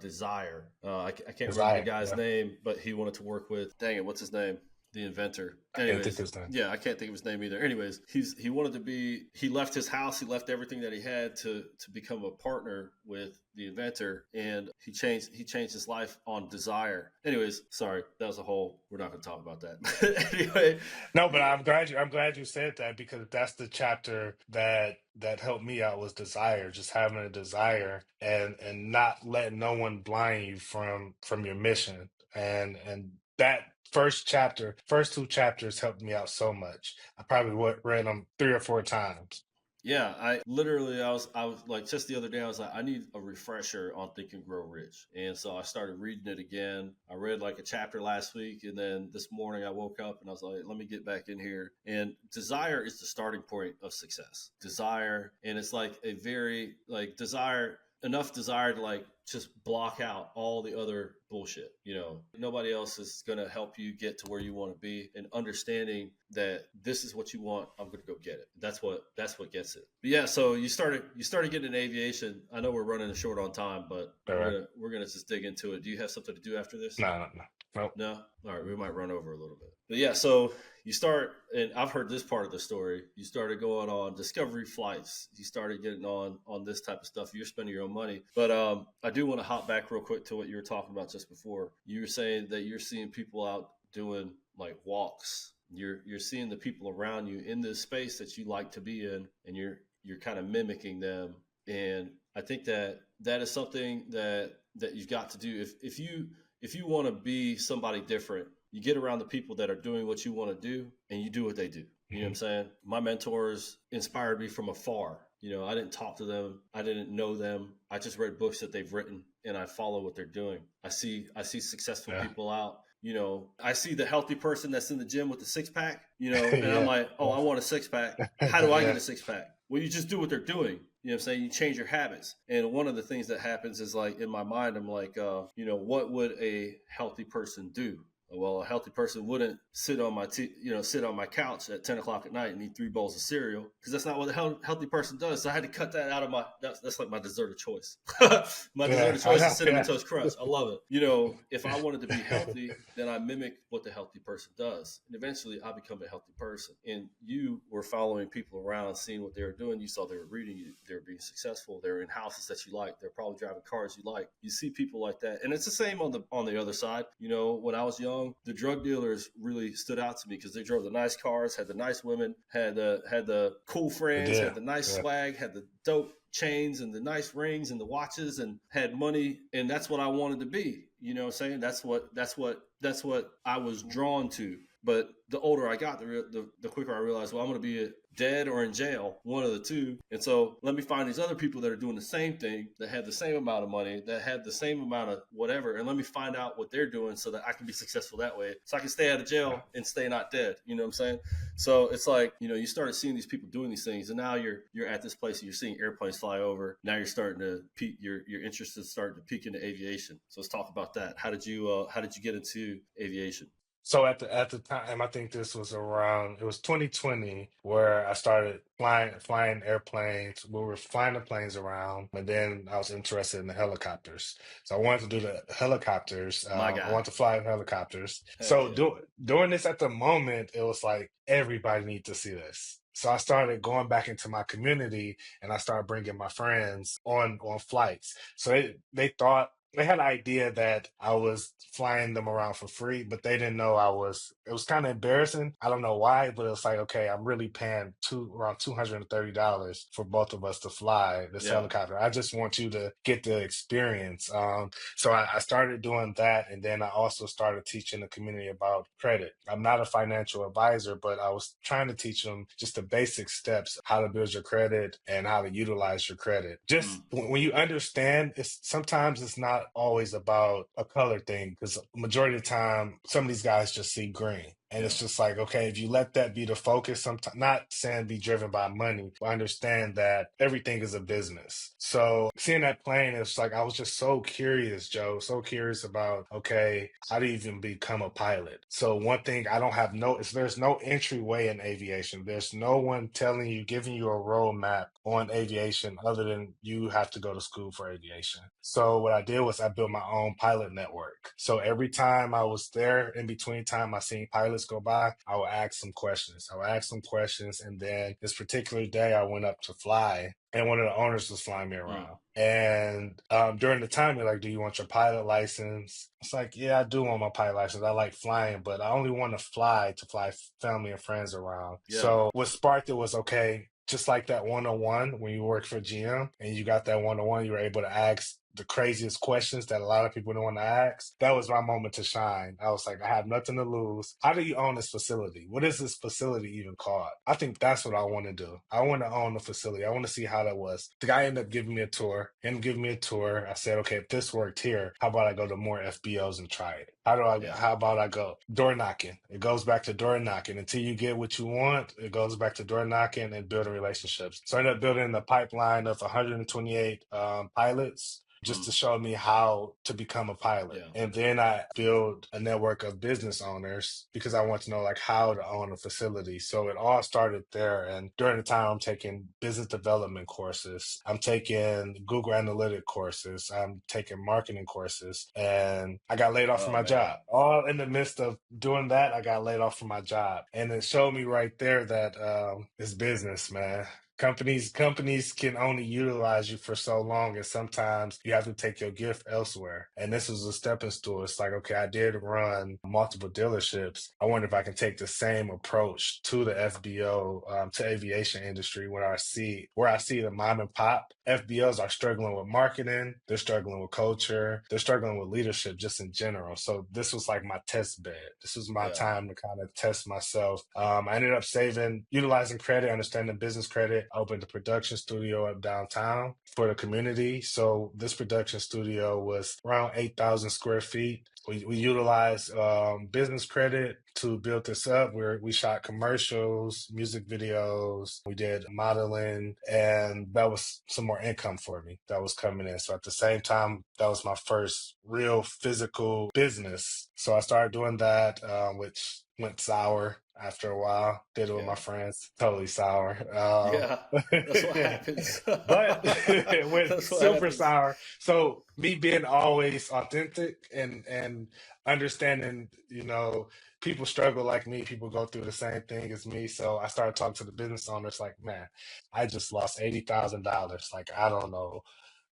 desire. I can't remember the Desire. guy's Yeah. name, but he wanted to work with, dang it, what's his name? The inventor. I can't think of Anyways, his name. yeah, I can't think of his name either. Anyways, he wanted to be. He left his house. He left everything that he had to become a partner with the inventor, and he changed his life on desire. Anyways, sorry, that was a whole. We're not going to talk about that. Anyway, No, but I'm glad you said that, because that's the chapter that helped me out, was desire, just having a desire and not letting no one blind you from your mission. And that first two chapters helped me out so much. I probably read them 3 or 4 times. yeah, I was like, just the other day, I was like, I need a refresher on Think and Grow Rich. And so I started reading it again. I read like a chapter last week, and then this morning I woke up and I was like, let me get back in here. And desire is the starting point of success. Desire, and it's like a very like desire, enough desire to like just block out all the other bullshit. Nobody else is going to help you get to where you want to be, and understanding that this is what you want, I'm going to go get it. That's what gets it. But yeah, so you started getting in aviation. I know we're running short on time, but All right. we're gonna just dig into it. Do you have something to do after this? No, no, no. Nope. No? All right, we might run over a little bit. But yeah, so you start, and I've heard this part of the story. You started going on discovery flights. You started getting on this type of stuff. You're spending your own money. But I do want to hop back real quick to what you were talking about just before. You were saying that you're seeing people out doing like walks. You're seeing the people around you in this space that you like to be in, and you're kind of mimicking them. And I think that is something that you've got to do. If you want to be somebody different, you get around the people that are doing what you want to do, and you do what they do. You know what I'm saying? My mentors inspired me from afar. I didn't talk to them. I didn't know them. I just read books that they've written, and I follow what they're doing. I see successful people out. I see the healthy person that's in the gym with the six pack, and I'm Yeah. like, oh, I want a six pack. How do I Yeah. get a six pack? Well, you just do what they're doing. You know what I'm saying? You change your habits. And one of the things that happens is like in my mind, I'm like, what would a healthy person do? Well, a healthy person wouldn't sit on my couch at 10 o'clock at night and eat 3 bowls of cereal, because that's not what a healthy person does. So I had to cut that out of that's like my dessert of choice. My dessert of choice is Cinnamon Toast Crunch. I love it. If I wanted to be healthy, then I mimic what the healthy person does. And eventually I become a healthy person. And you were following people around, seeing what they were doing. You saw they were reading, they were being successful. They were in houses that you like. They're probably driving cars you like. You see people like that. And it's the same on the other side. When I was young, young, the drug dealers really stood out to me because they drove the nice cars, had the nice women, had the cool They friends, did. had the nice Yeah. swag, had the dope chains and the nice rings and the watches, and had money, and that's what I wanted to be. You know what I'm saying? That's what I was drawn to. But the older I got, the quicker I realized, well, I'm going to be dead or in jail, one of the two. And so let me find these other people that are doing the same thing, that had the same amount of money, that had the same amount of whatever, and let me find out what they're doing so that I can be successful that way, so I can stay out of jail and stay not dead. You know what I'm saying? So it's like, you started seeing these people doing these things, and now you're at this place and you're seeing airplanes fly over. Now you're starting to peak. Your interest is starting to peak into aviation. So let's talk about that. How did you get into aviation? So at the time, I think this was around, it was 2020 where I started flying airplanes. We were flying the planes around, and then I was interested in the helicopters. So I wanted to do the helicopters. My I guy. wanted to fly helicopters. Heck So yeah. doing this at the moment, it was like everybody needs to see this. So I started going back into my community, and I started bringing my friends on flights. So they thought they had an idea that I was flying them around for free, but they didn't know it was kind of embarrassing. I don't know why, but it was like, okay, I'm really paying around $230 for both of us to fly this Yeah. helicopter. I just want you to get the experience. So I started doing that. And then I also started teaching the community about credit. I'm not a financial advisor, but I was trying to teach them just the basic steps, how to build your credit and how to utilize your credit. Just when you understand, sometimes it's not always about a color thing, because majority of the time some of these guys just see green, and it's just like, okay, if you let that be the focus, sometimes, not saying be driven by money, but understand that everything is a business. So seeing that plane, it's like I was just so curious, Joe, so curious about, okay, how do you even become a pilot? So one thing I don't have there's no entryway in aviation. There's no one giving you a roadmap on aviation other than you have to go to school for aviation. So what I did was I built my own pilot network. So every time I was there, in between time I seen pilots go by, I would ask some questions. And then this particular day I went up to fly, and one of the owners was flying me around. And during the time, they're like, do you want your pilot license? It's like, yeah, I do want my pilot license. I like flying, but I only want to fly family and friends around. Yeah. So what sparked it was, okay, just like that 101 when you work for GM and you got that 101, you were able to ask the craziest questions that a lot of people don't want to ask. That was my moment to shine. I was like, I have nothing to lose. How do you own this facility? What is this facility even called? I think that's what I want to do. I want to own the facility. I want to see how that was. The guy ended up giving me a tour. I said, okay, if this worked here, how about I go to more FBOs and try it? How about I go door knocking? It goes back to door knocking until you get what you want. It goes back to door knocking and building relationships. So I ended up building the pipeline of 128 pilots, just to show me how to become a pilot. Yeah. And then I build a network of business owners because I want to know like how to own a facility. So it all started there. And during the time, I'm taking business development courses. I'm taking Google Analytic courses. I'm taking marketing courses. And I got laid off from my job. All in the midst of doing that, I got laid off from my job. And it showed me right there that it's business, man. Companies can only utilize you for so long, and sometimes you have to take your gift elsewhere. And this was a stepping stool. It's like, okay, I did run multiple dealerships. I wonder if I can take the same approach to the FBO, to aviation industry, where I see the mom and pop FBOs are struggling with marketing, they're struggling with culture, they're struggling with leadership just in general. So this was like my test bed. This was my time to kind of test myself. I ended up utilizing credit, understanding business credit. I opened a production studio up downtown for the community. So this production studio was around 8,000 square feet. We utilized business credit to build this up. We shot commercials, music videos, we did modeling, and that was some more income for me that was coming in. So at the same time, that was my first real physical business. So I started doing that, which went sour after a while. Did it with my friends, totally sour. That's what happens. But it went That's what super happens. sour. So me being always authentic and understanding, people struggle like me, people go through the same thing as me. So I started talking to the business owners like, man, I just lost $80,000. Like, I don't know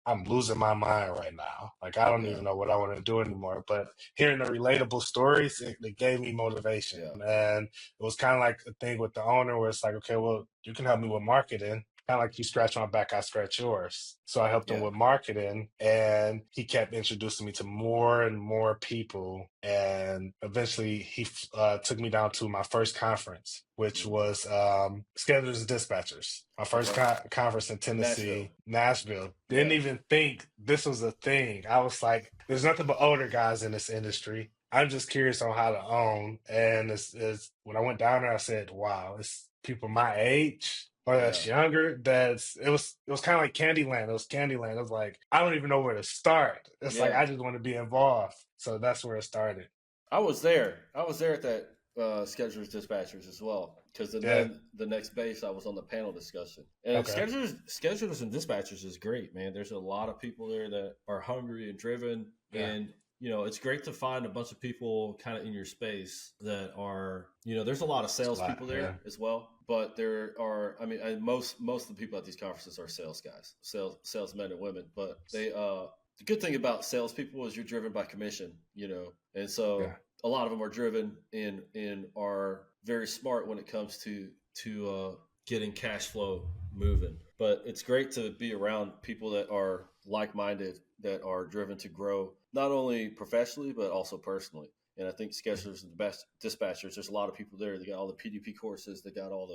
I'm losing my mind right now. Like, I don't Yeah. even know what I want to do anymore. But hearing the relatable stories, it gave me motivation. Yeah. And it was kind of like a thing with the owner where it's like, okay, well, you can help me with marketing. Kind of like you scratch my back, I scratch yours. So I helped him Yeah. with marketing, and he kept introducing me to more and more people. And eventually, he took me down to my first conference, which Mm. was Schedulers and Dispatchers. My first Okay. conference in Nashville. Tennessee, Nashville. Didn't Yeah. even think this was a thing. I was like, there's nothing but older guys in this industry. I'm just curious on how to own. And it's when I went down there, I said, wow, it's people my age or Yeah. that's younger. It was kind of like Candyland. It was Candyland. It was like, I don't even know where to start. It's like Yeah. I just want to be involved. So that's where it started. I was there. I was there at that schedulers dispatchers as well. Because Yeah. then the next base, I was on the panel discussion. And Okay. schedulers and dispatchers is great, man. There's a lot of people there that are hungry and driven, Yeah. and it's great to find a bunch of people kind of in your space that are, there's a lot of It's a lot. salespeople Yeah. there as well. But there are, I mean, most of the people at these conferences are sales guys, salesmen and women. But the good thing about salespeople is you're driven by commission, and Yeah. so a lot of them are driven and are very smart when it comes to getting cash flow moving. But it's great to be around people that are like minded, that are driven to grow not only professionally but also personally. And I think schedulers and the best dispatchers, there's a lot of people there. They got all the PDP courses, they got all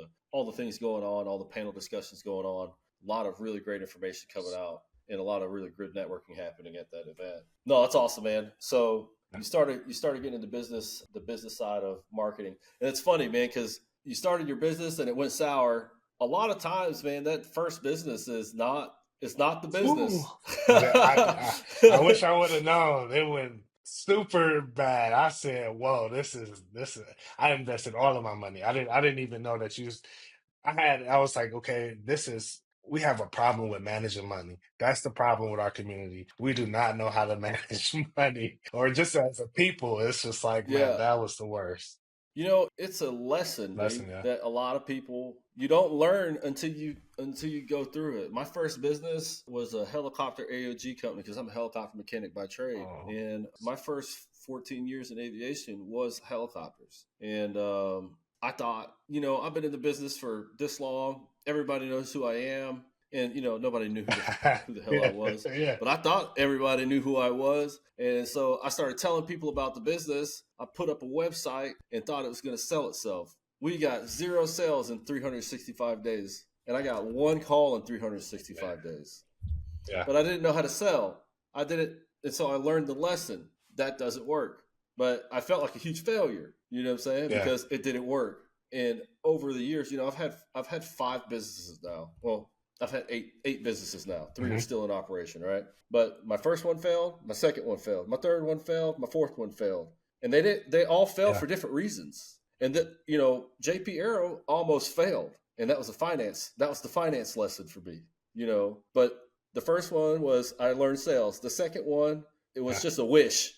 the things going on, all the panel discussions going on. A lot of really great information coming out, and a lot of really good networking happening at that event. No, that's awesome, man. So you started getting into the business side of marketing, and it's funny, man, because you started your business and it went sour. A lot of times, man, that first business is not it's not the Ooh. business. I wish I would have known. It went super bad. I said, "Whoa, this is." I invested all of my money. I didn't even know that you. I was like, okay, this is. We have a problem with managing money. That's the problem with our community. We do not know how to manage money, or just as a people, it's just like, man, Yeah. that was the worst It's a lesson, lesson. B, Yeah. that a lot of people you don't learn until you go through it. My first business was a helicopter AOG company because I'm a helicopter mechanic by trade, Oh, and my first 14 years in aviation was helicopters. And I thought, I've been in the business for this long. Everybody knows who I am, and nobody knew who the hell I yeah, was. yeah, But I thought everybody knew who I was. And so I started telling people about the business. I put up a website and thought it was going to sell itself. We got 0 sales in 365 days. And I got 1 call in 365 days. yeah, But I didn't know how to sell. I did it. And so I learned the lesson. That doesn't work. But I felt like a huge failure, you know what I'm saying? yeah. Because it didn't work. And over the years, I've had 5 businesses now. Well, I've had eight businesses now. 3 are Hmm. still in operation, right? But my first one failed, my second one failed, my third one failed, my fourth one failed. And they all failed Yeah. for different reasons. And JP Arrow almost failed. And that was the finance lesson for me, But the first one was I learned sales. The second one, it was Yeah. just a wish,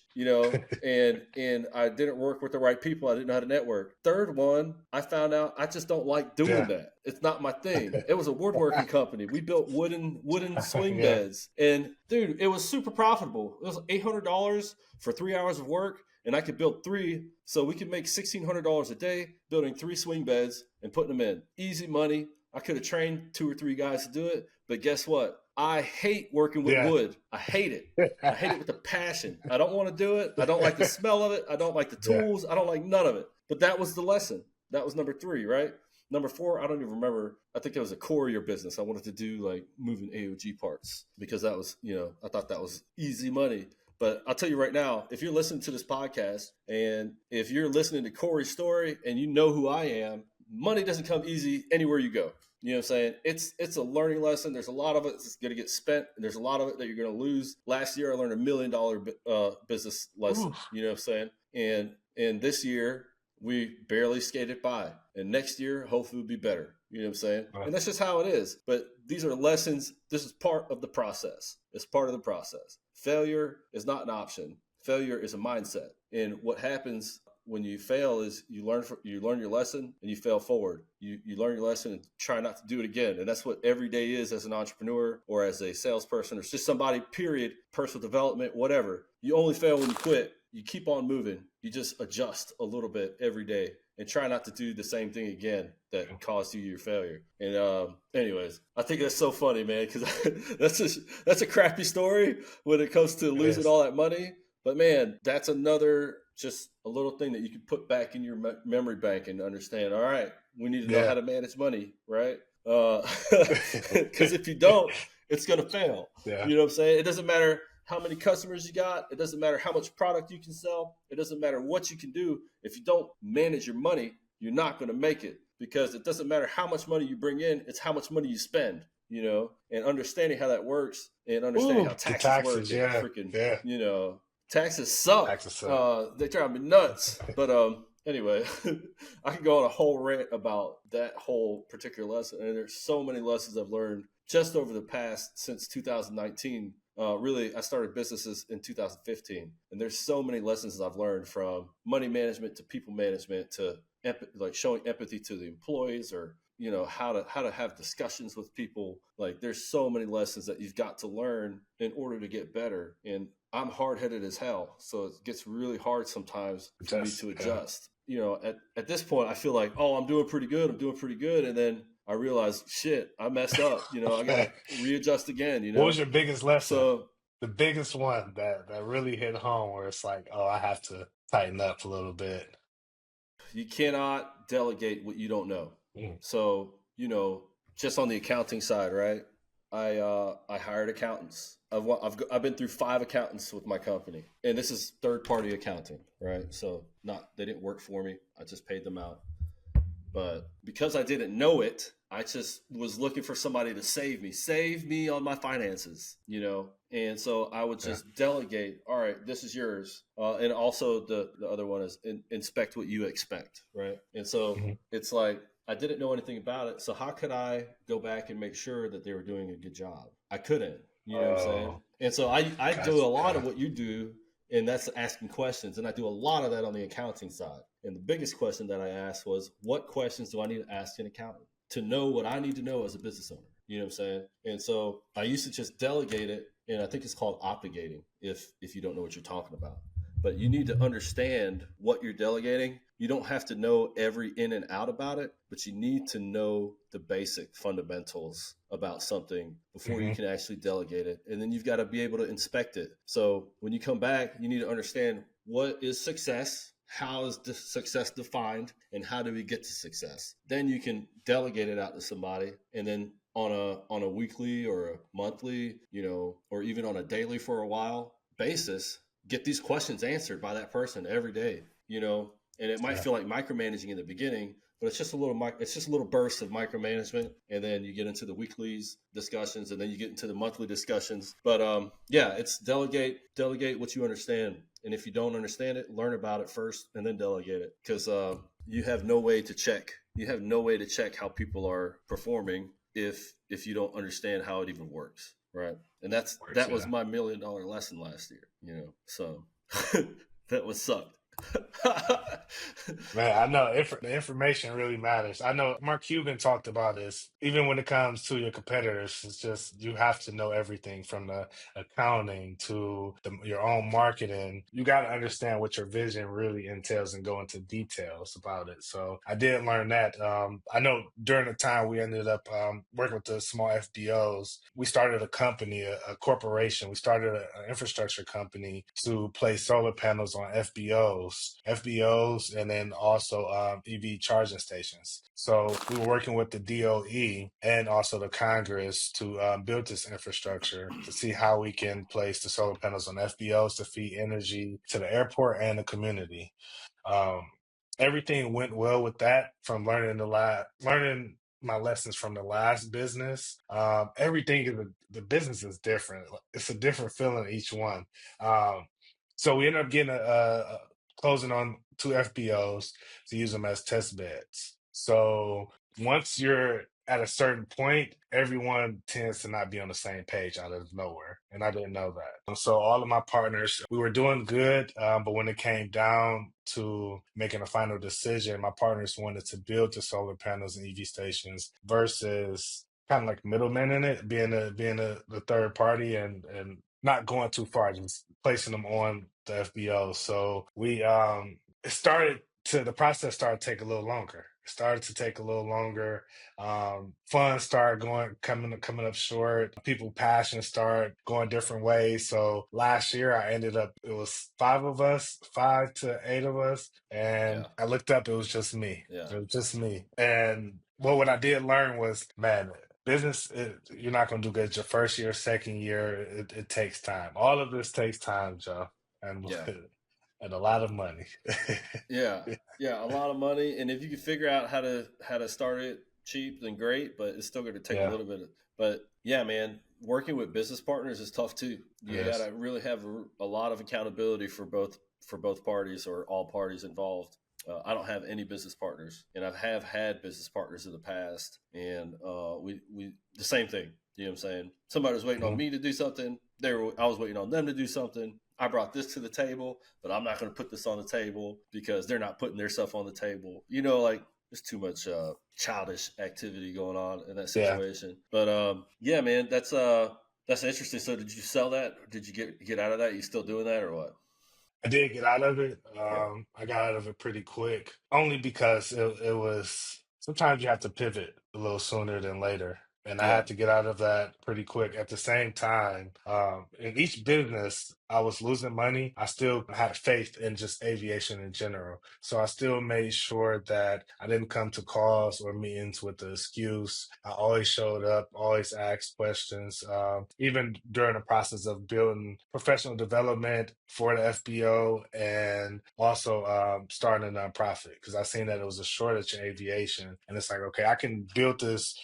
and I didn't work with the right people. I didn't know how to network. Third one, I found out I just don't like doing Yeah. that. It's not my thing. It was a woodworking company. We built wooden swing Yeah. beds, and dude, it was super profitable. It was $800 for 3 hours of work, and I could build 3, so we could make $1,600 a day building 3 swing beds and putting them in. Easy money. I could have trained 2 or 3 guys to do it, but guess what? I hate working with Yeah. wood. I hate it. I hate it with a passion. I don't want to do it. I don't like the smell of it. I don't like the Yeah. tools. I don't like none of it. But that was the lesson. That was number 3, right? Number 4, I don't even remember. I think it was a courier business. I wanted to do like moving AOG parts because that was, I thought that was easy money. But I'll tell you right now, if you're listening to this podcast and if you're listening to Cory's story and you know who I am, money doesn't come easy anywhere you go. You know what I'm saying? It's a learning lesson. There's a lot of it that's going to get spent. And there's a lot of it that you're going to lose. Last year, I learned $1 million business lesson. Oof. You know what I'm saying? And this year, we barely skated by. And next year, hopefully, will be better. You know what I'm saying? And that's just how it is. But these are lessons. This is part of the process. It's part of the process. Failure is not an option. Failure is a mindset. And what happens when you fail is you learn your lesson and you fail forward. You learn your lesson and try not to do it again. And that's what every day is as an entrepreneur or as a salesperson or just somebody, period, personal development, whatever. You only fail when you quit. You keep on moving. You just adjust a little bit every day and try not to do the same thing again that caused you your failure. And anyways, I think that's so funny, man, because that's a crappy story when it comes to losing all that money. But man, that's another just a little thing that you can put back in your memory bank and understand. All right, we need to know how to manage money, right? Because if you don't, it's gonna fail. You know what I'm saying? It doesn't matter how many customers you got. It doesn't matter how much product you can sell. It doesn't matter what you can do. If you don't manage your money, you're not going to make it, because it doesn't matter how much money you bring in. It's how much money you spend, you know, and understanding how that works and understanding how taxes work. Freaking, you know, taxes suck. They drive me nuts. But anyway, I could go on a whole rant about that whole particular lesson. And there's so many lessons I've learned just over the past since 2019. Really, I started businesses in 2015, and there's so many lessons I've learned, from money management to people management to like showing empathy to the employees, or you know how to have discussions with people. Like there's so many lessons that you've got to learn in order to get better. And I'm hard-headed as hell, so it gets really hard sometimes for me to adjust. You know, at this point, I feel like, oh, I'm doing pretty good, and then I realized, shit, I messed up. You know, I gotta readjust again. You know, what was your biggest lesson? So, the biggest one that really hit home, where it's like, oh, I have to tighten up a little bit. You cannot delegate what you don't know. So, you know, just on the accounting side, right? I hired accountants. I've been through 5 accountants with my company, and this is third-party accounting, right? So they didn't work for me. I just paid them out. But because I didn't know it, I just was looking for somebody to save me on my finances, you know? And so I would just delegate, all right, this is yours. And also the other one is inspect what you expect, right? And so it's like, I didn't know anything about it. So how could I go back and make sure that they were doing a good job? I couldn't, you know what I'm saying? And so I do a lot of what you do, and that's asking questions. And I do a lot of that on the accounting side. And the biggest question that I asked was, what questions do I need to ask an accountant to know what I need to know as a business owner? You know what I'm saying? And so I used to just delegate it. And I think it's called obligating if you don't know what you're talking about. But you need to understand what you're delegating. You don't have to know every in and out about it, but you need to know the basic fundamentals about something before you can actually delegate it. And then you've got to be able to inspect it. So when you come back, you need to understand, what is success? How is the success defined? And how do we get to success? Then you can delegate it out to somebody, and then on a weekly or a monthly, you know, or even on a daily for a while basis, get these questions answered by that person every day, you know. And it might feel like micromanaging in the beginning, but it's just a little burst of micromanagement, and then you get into the weeklies discussions, and then you get into the monthly discussions. But it's delegate what you understand, and if you don't understand it, learn about it first and then delegate it, because you have no way to check. You have no way to check how people are performing if you don't understand how it even works, right? And that was my $1 million lesson last year, you know. So that was sucked. Man, I know the information really matters. I know Mark Cuban talked about this. Even when it comes to your competitors, it's just, you have to know everything from the accounting to your own marketing. You got to understand what your vision really entails and go into details about it. So I did learn that. I know during the time we ended up working with the small FBOs, we started a company, a corporation. We started an infrastructure company to place solar panels on FBOs, and then also EV charging stations. So we were working with the DOE and also the Congress to build this infrastructure to see how we can place the solar panels on FBOs to feed energy to the airport and the community. Everything went well with that, from learning my lessons from the last business. Everything is the business is different. It's a different feeling each one. So we ended up getting a closing on 2 FBOs to use them as test beds. So once you're at a certain point, everyone tends to not be on the same page out of nowhere. And I didn't know that. So all of my partners, we were doing good. But when it came down to making a final decision, my partners wanted to build the solar panels and EV stations versus kind of like middlemen in it, the third party and not going too far, just placing them on the FBO. So it started the process started to take a little longer. It started to take a little longer. Funds started coming up short. People passion started going different ways. So last year it was five of us, 5 to 8 of us. And Yeah. I looked up, it was just me. Yeah. It was just me. And what I did learn was, man, you're not going to do good your first year, second year. It takes time. All of this takes time, Joe. And Yeah. and a lot of money. Yeah. Yeah. A lot of money. And if you can figure out how to start it cheap, then great, but it's still going to take a Yeah, little bit but yeah, man, working with business partners is tough too. it You got is. to really have a lot of accountability for both parties or all parties involved. I don't have any business partners, and I have had business partners in the past, and we the same thing. You know what I'm saying? Somebody was waiting on Mhm. me to do something. I was waiting on them to do something. I brought this to the table, but I'm not going to put this on the table because they're not putting their stuff on the table. Like there's too much childish activity going on in that Yeah. situation. But yeah, man, that's interesting. So did you sell that? Did you get out of that? You still doing that or what? I did get out of it. Yeah. I got out of it pretty quick, only because it was sometimes you have to pivot a little sooner than later. And I Yeah. had to get out of that pretty quick. At the same time, in each business, I was losing money. I still had faith in just aviation in general. So I still made sure that I didn't come to calls or meetings with the excuse. I always showed up, always asked questions, even during the process of building professional development for the FBO and also starting a nonprofit because I seen that it was a shortage in aviation. And it's like, okay, I can build this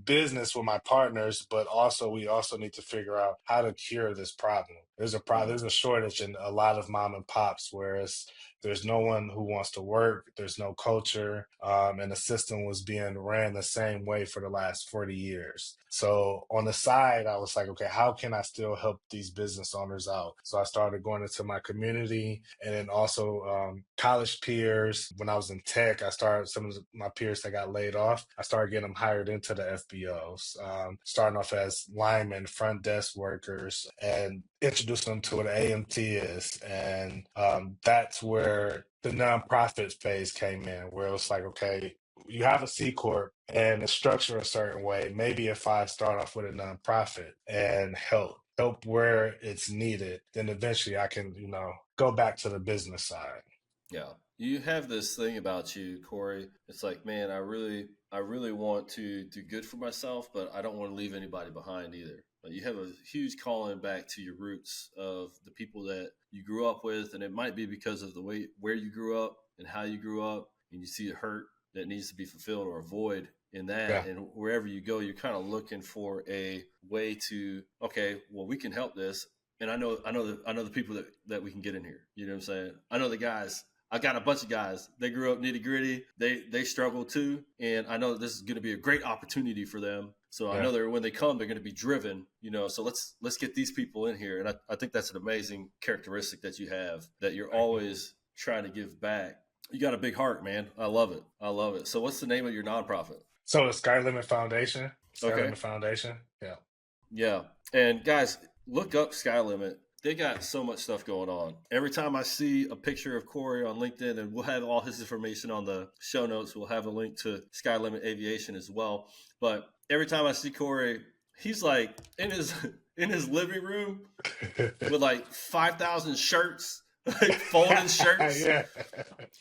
business with my partners, but also we also need to figure out how to cure this problem. Mm. There's a shortage in a lot of mom and pops, whereas there's no one who wants to work, there's no culture, and the system was being ran the same way for the last 40 years. So on the side, I was like, okay, how can I still help these business owners out? So I started going into my community and then also college peers. When I was in tech, I started some of my peers that got laid off. I started getting them hired into the FBOs, starting off as linemen, front desk workers, and introducing them to what AMT is. And that's where the nonprofit phase came in, where it was like, okay, you have a C corp and it's structured a certain way. Maybe if I start off with a nonprofit and help where it's needed, then eventually I can, go back to the business side. Yeah. You have this thing about you, Cory. It's like, man, I really want to do good for myself, but I don't want to leave anybody behind either. But you have a huge calling back to your roots of the people that you grew up with, and it might be because of the way where you grew up and how you grew up, and you see a hurt that needs to be fulfilled or a void in that. Yeah. And wherever you go, you're kind of looking for a way to, okay, well, we can help this. And I know the people that we can get in here. You know what I'm saying? I know the guys. I got a bunch of guys. They grew up nitty gritty. They struggle too, and I know that this is going to be a great opportunity for them. So I Yeah. know that when they come, they're going to be driven. So let's get these people in here, and I think that's an amazing characteristic that you have. That you're Thank you. always trying to give back. You got a big heart, man. I love it. I love it. So what's the name of your nonprofit? So the Sky Limit Foundation, Sky Okay. Limit Foundation. Yeah. Yeah. And guys, look up Sky Limit. They got so much stuff going on. Every time I see a picture of Cory on LinkedIn, and we'll have all his information on the show notes, we'll have a link to Sky Limit Aviation as well. But every time I see Cory, he's like in his in his living room with like 5,000 shirts, like folding shirts Yeah.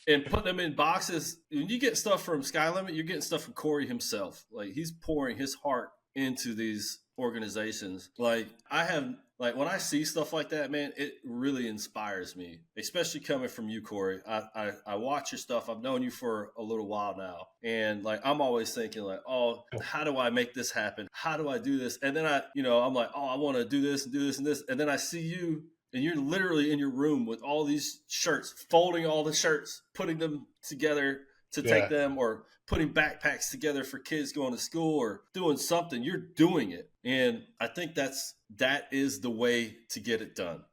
and putting them in boxes. When you get stuff from Sky Limit, you're getting stuff from Cory himself. Like he's pouring his heart into these organizations. When I see stuff like that, man, it really inspires me, especially coming from you, Cory. I watch your stuff. I've known you for a little while now. And like, I'm always thinking like, oh, how do I make this happen? How do I do this? And then I'm like, oh, I want to do this and do this and this. And then I see you and you're literally in your room with all these shirts, folding all the shirts, putting them together to take Yeah. them, or putting backpacks together for kids going to school, or doing something, you're doing it. And I think that is the way to get it done,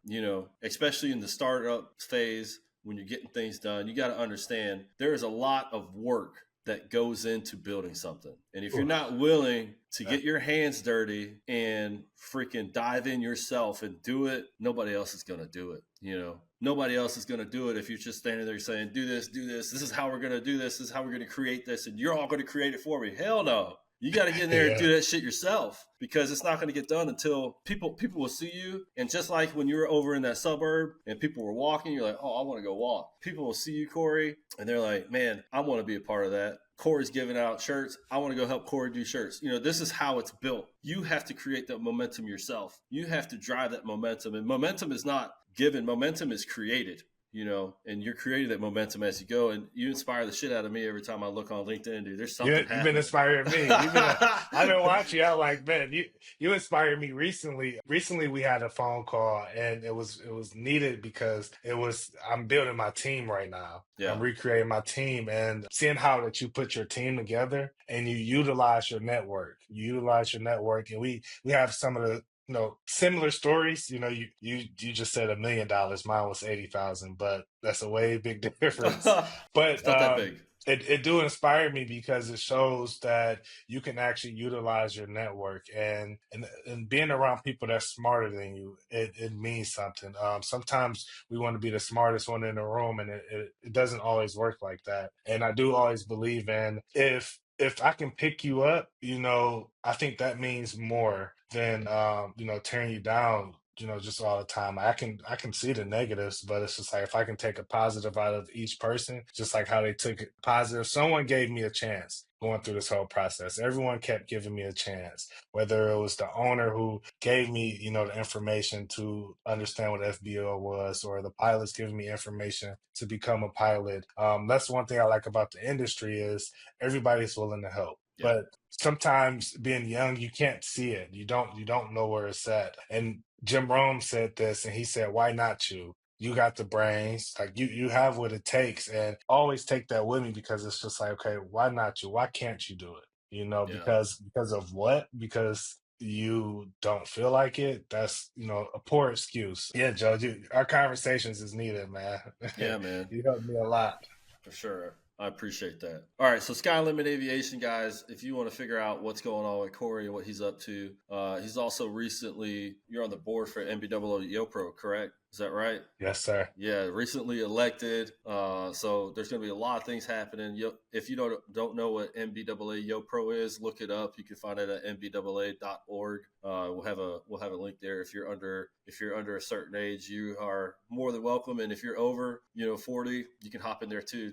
especially in the startup phase. When you're getting things done, you got to understand there is a lot of work that goes into building something. And if you're not willing to get your hands dirty and freaking dive in yourself and do it, nobody else is going to do it. Nobody else is going to do it if you're just standing there saying, do this, this is how we're going to do this is how we're going to create this, and you're all going to create it for me. Hell no. You got to get in there and do that shit yourself, because it's not going to get done until people will see you. And just like when you were over in that suburb and people were walking, you're like, oh, I want to go walk. People will see you, Cory, and they're like, man, I want to be a part of that. Cory's giving out shirts. I want to go help Cory do shirts. This is how it's built. You have to create that momentum yourself. You have to drive that momentum. And momentum is not given. Momentum is created. And you're creating that momentum as you go, and you inspire the shit out of me every time I look on LinkedIn, dude. There's something happening. You've been inspiring me. I've been watching you. I'm like, man, you inspired me recently. Recently, we had a phone call, and it was needed because I'm building my team right now. Yeah. I'm recreating my team, and seeing how that you put your team together and you utilize your network. And we have some of the similar stories. You just said $1 million. Mine was 80,000, but that's a way big difference. But it's not that big. It do inspire me because it shows that you can actually utilize your network, and being around people that's smarter than you, it means something. Sometimes we want to be the smartest one in the room, and it doesn't always work like that. And I do always believe in, if I can pick you up, I think that means more than tearing you down, just all the time. I can see the negatives, but it's just like, if I can take a positive out of each person, just like how they took it positive. Someone gave me a chance going through this whole process. Everyone kept giving me a chance, whether it was the owner who gave me, the information to understand what FBO was, or the pilots giving me information to become a pilot. That's one thing I like about the industry, is everybody's willing to help. Yeah. But sometimes being young, you can't see it. You don't know where it's at. And Jim Rome said this, and he said, why not you? You got the brains, like you have what it takes. And always take that with me, because it's just like, okay, why not you? Why can't you do it? Because of what? Because you don't feel like it. That's, a poor excuse. Yeah, Joe, our conversations is needed, man. Yeah, man. You helped me a lot. For sure. I appreciate that. All right, so Sky Limit Aviation, guys, if you want to figure out what's going on with Cory and what he's up to, he's also recently, you're on the board for NBAA YoPro, correct? Is that right? Yes, sir. Yeah, recently elected. So there's going to be a lot of things happening. If you don't know what NBAA YoPro is, look it up. You can find it at nbaa.org. We'll have a link there. If you're under a certain age, you are more than welcome. And if you're over 40, you can hop in there too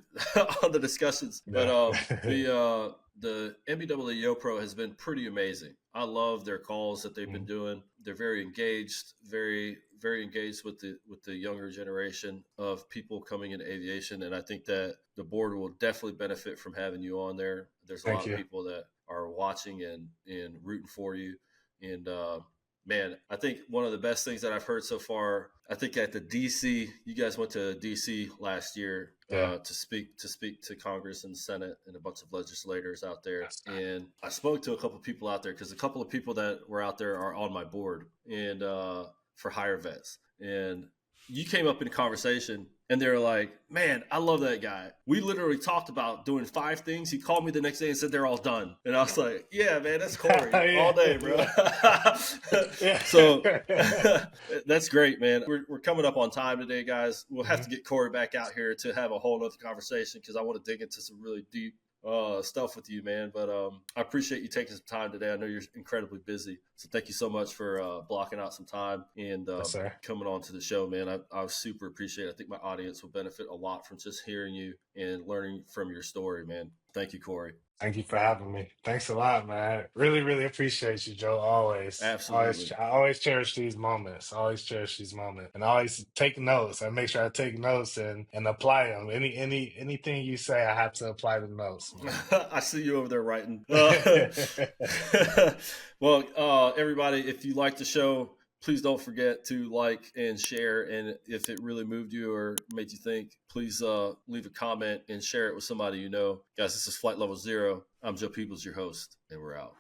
on the discussions. Yeah. But the NBAA YoPro has been pretty amazing. I love their calls that they've been doing. They're very engaged, very engaged with the younger generation of people coming into aviation, and I think that the board will definitely benefit from having you on there. There's a lot of people that are watching and rooting for you, and man, I think one of the best things that I've heard so far, I think at the DC, you guys went to DC last year to speak to Congress and Senate and a bunch of legislators out there. And I spoke to a couple of people out there, because a couple of people that were out there are on my board and for hire vets. And you came up in a conversation and they were like, man, I love that guy. We literally talked about doing 5 things. He called me the next day and said they're all done. And I was like, yeah, man, that's Cory all day, bro. So that's great, man. We're coming up on time today, guys. We'll have to get Cory back out here to have a whole other conversation, because I want to dig into some really deep stuff with you, man. But I appreciate you taking some time today. I know you're incredibly busy, so thank you so much for blocking out some time and coming on to the show, man. I super appreciate it. I think my audience will benefit a lot from just hearing you and learning from your story, man. Thank you, Cory. Thank you for having me. Thanks a lot, man. Really, really appreciate you, Joe. Always. Absolutely. I always cherish these moments. And I always take notes. I make sure I take notes and apply them. Anything you say, I have to apply the notes. I see you over there writing. Well, everybody, if you like the show, Please don't forget to like and share. And if it really moved you or made you think, please leave a comment and share it with somebody you know. Guys, this is Flight Level Zero. I'm Joe Peebles, your host, and we're out.